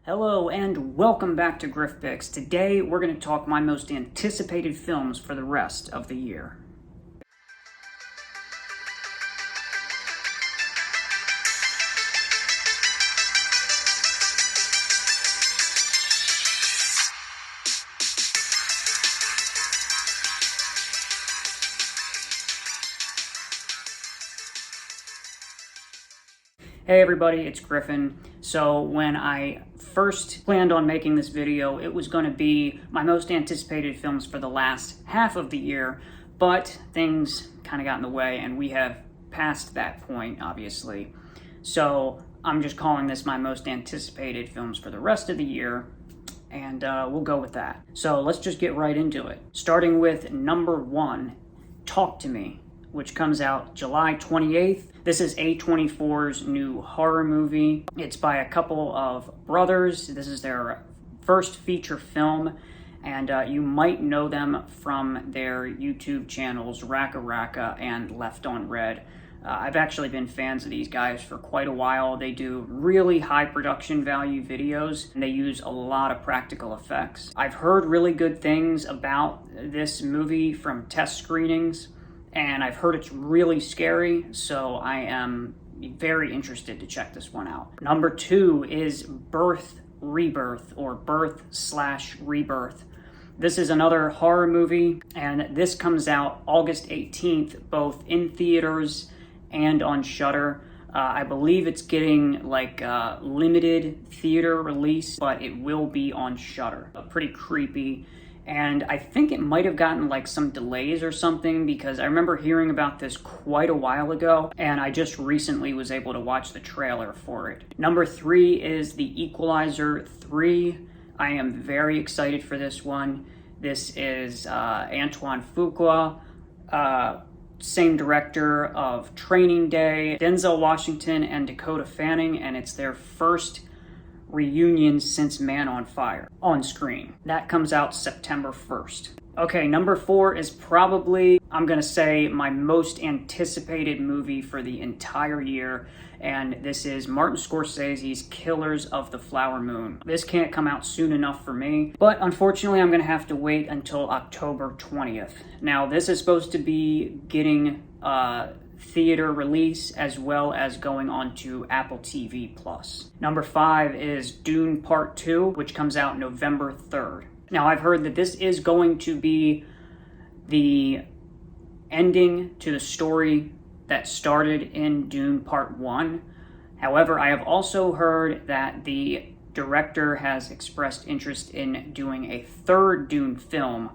Hello and welcome back to Griff Picks. Today we're going to talk my most anticipated films for the rest of the year. Hey everybody, it's Griffin. So when I first planned on making this video, it was going to be my most anticipated films for the last half of the year, but things kind of got in the way and we have passed that point, obviously. So I'm just calling this my most anticipated films for the rest of the year, and we'll go with that. So let's just get right into it. Starting with number 1, Talk to Me, which comes out July 28th. This is A24's new horror movie. It's by a couple of brothers. This is their first feature film, and you might know them from their YouTube channels, Raka Raka and Left on Red. I've actually been fans of these guys for quite a while. They do really high production value videos, and they use a lot of practical effects. I've heard really good things about this movie from test screenings, and I've heard it's really scary, so I am very interested to check this one out. Number 2 is Birth Rebirth, or Birth/Rebirth. This is another horror movie, and this comes out August 18th, both in theaters and on Shudder. I believe it's getting like a limited theater release, but it will be on Shudder. Pretty creepy. And I think it might have gotten like some delays or something, because I remember hearing about this quite a while ago, and I just recently was able to watch the trailer for it. Number 3 is The Equalizer 3. I am very excited for this one. This is Antoine Fuqua, same director of Training Day, Denzel Washington and Dakota Fanning, and it's their first reunion since Man on Fire on screen. That comes out September 1st. Okay, number 4 is probably, I'm gonna say, my most anticipated movie for the entire year, and this is Martin Scorsese's Killers of the Flower Moon. This can't come out soon enough for me, but unfortunately I'm gonna have to wait until October 20th. Now, this is supposed to be getting theater release as well as going on to Apple TV+. Number 5 is Dune Part 2, which comes out November 3rd. Now, I've heard that this is going to be the ending to the story that started in Dune Part 1. However, I have also heard that the director has expressed interest in doing a third Dune film,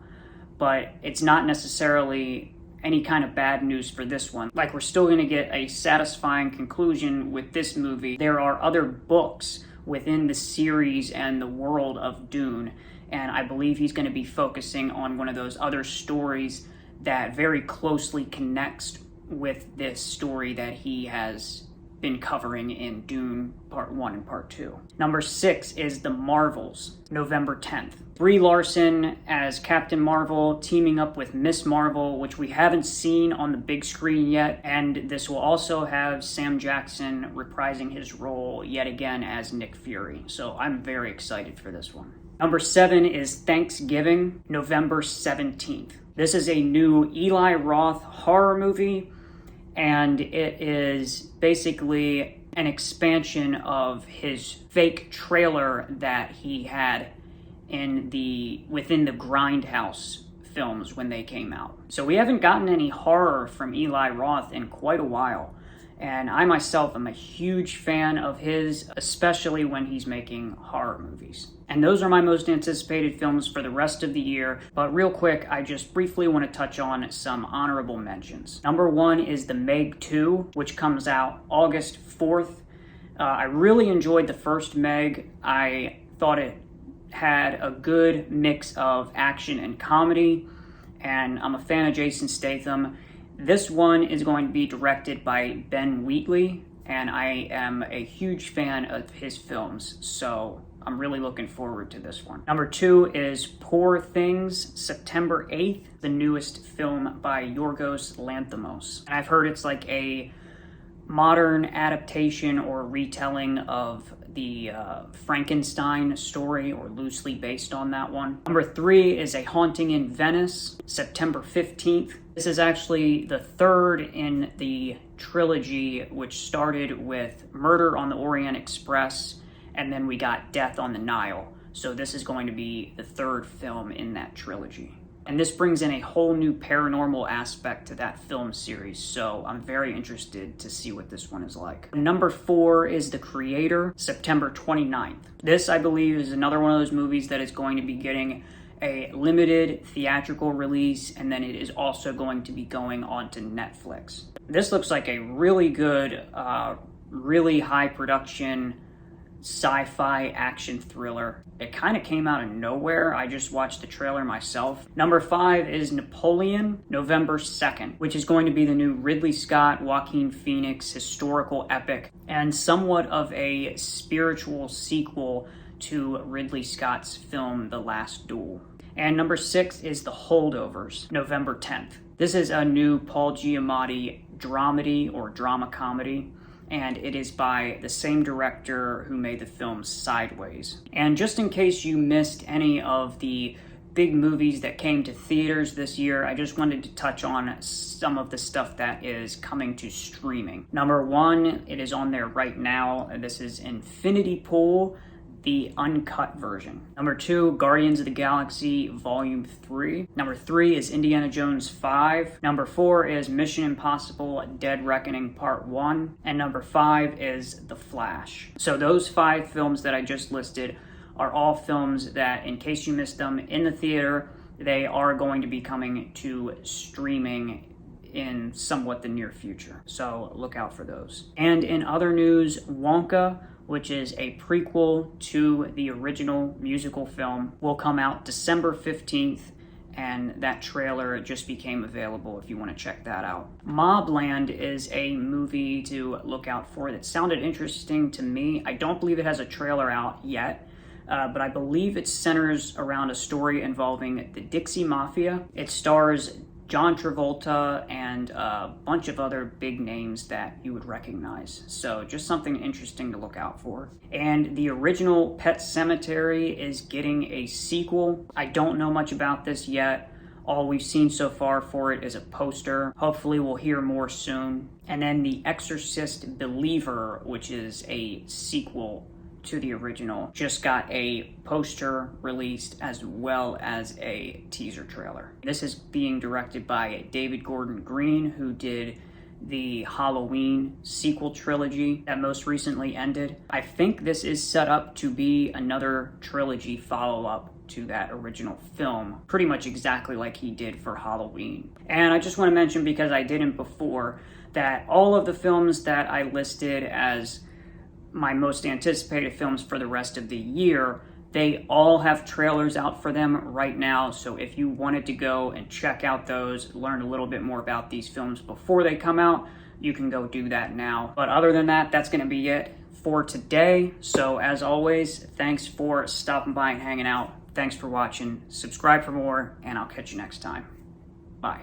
but it's not necessarily any kind of bad news for this one. Like, we're still gonna get a satisfying conclusion with this movie. There are other books within the series and the world of Dune, and I believe he's gonna be focusing on one of those other stories that very closely connects with this story that he has been covering in Dune Part 1 and Part 2. Number 6 is The Marvels, November 10th. Brie Larson as Captain Marvel, teaming up with Miss Marvel, which we haven't seen on the big screen yet, and this will also have Sam Jackson reprising his role yet again as Nick Fury, so I'm very excited for this one. Number 7 is Thanksgiving, November 17th. This is a new Eli Roth horror movie, and it is basically an expansion of his fake trailer that he had within the Grindhouse films when they came out. So we haven't gotten any horror from Eli Roth in quite a while, and I myself am a huge fan of his, especially when he's making horror movies. And those are my most anticipated films for the rest of the year, but real quick, I just briefly want to touch on some honorable mentions. Number 1 is The Meg 2, which comes out August 4th. I really enjoyed the first Meg. I thought it had a good mix of action and comedy, and I'm a fan of Jason Statham. This one is going to be directed by Ben Wheatley, and I am a huge fan of his films, so I'm really looking forward to this one. Number 2 is Poor Things, September 8th, the newest film by Yorgos Lanthimos. And I've heard it's like a modern adaptation or retelling of the Frankenstein story, or loosely based on that one. Number 3 is A Haunting in Venice, September 15th. This is actually the third in the trilogy, which started with Murder on the Orient Express, and then we got Death on the Nile. So this is going to be the third film in that trilogy. And this brings in a whole new paranormal aspect to that film series, so I'm very interested to see what this one is like. Number 4 is The Creator, September 29th. This, I believe, is another one of those movies that is going to be getting a limited theatrical release, and then it is also going to be going on to Netflix. This looks like a really good, really high production sci-fi action thriller. It kind of came out of nowhere. I just watched the trailer myself. Number 5 is Napoleon, November 2nd, which is going to be the new Ridley Scott, Joaquin Phoenix historical epic, and somewhat of a spiritual sequel to Ridley Scott's film The Last Duel. And number 6 is The Holdovers, November 10th. This is a new Paul Giamatti dramedy or drama comedy, and it is by the same director who made the film Sideways. And just in case you missed any of the big movies that came to theaters this year, I just wanted to touch on some of the stuff that is coming to streaming. Number 1, it is on there right now. This is Infinity Pool, the uncut version. Number 2, Guardians of the Galaxy Volume 3. Number 3 is Indiana Jones 5. Number 4 is Mission Impossible Dead Reckoning Part 1. And number 5 is The Flash. So those 5 films that I just listed are all films that, in case you missed them in the theater, they are going to be coming to streaming in somewhat the near future. So look out for those. And in other news, Wonka, which is a prequel to the original musical film, will come out December 15th, and that trailer just became available if you want to check that out. Mobland is a movie to look out for that sounded interesting to me. I don't believe it has a trailer out yet, but I believe it centers around a story involving the Dixie Mafia. It stars John Travolta and a bunch of other big names that you would recognize. So just something interesting to look out for. And the original Pet Sematary is getting a sequel. I don't know much about this yet. All we've seen so far for it is a poster. Hopefully we'll hear more soon. And then The Exorcist Believer, which is a sequel to the original, just got a poster released as well as a teaser trailer. This is being directed by David Gordon Green, who did the Halloween sequel trilogy that most recently ended. I think this is set up to be another trilogy follow-up to that original film, pretty much exactly like he did for Halloween. And I just want to mention, because I didn't before, that all of the films that I listed as my most anticipated films for the rest of the year, they all have trailers out for them right now. So if you wanted to go and check out those, learn a little bit more about these films before they come out, you can go do that now. But other than that, that's going to be it for today. So as always, thanks for stopping by and hanging out. Thanks for watching. Subscribe for more, and I'll catch you next time. Bye.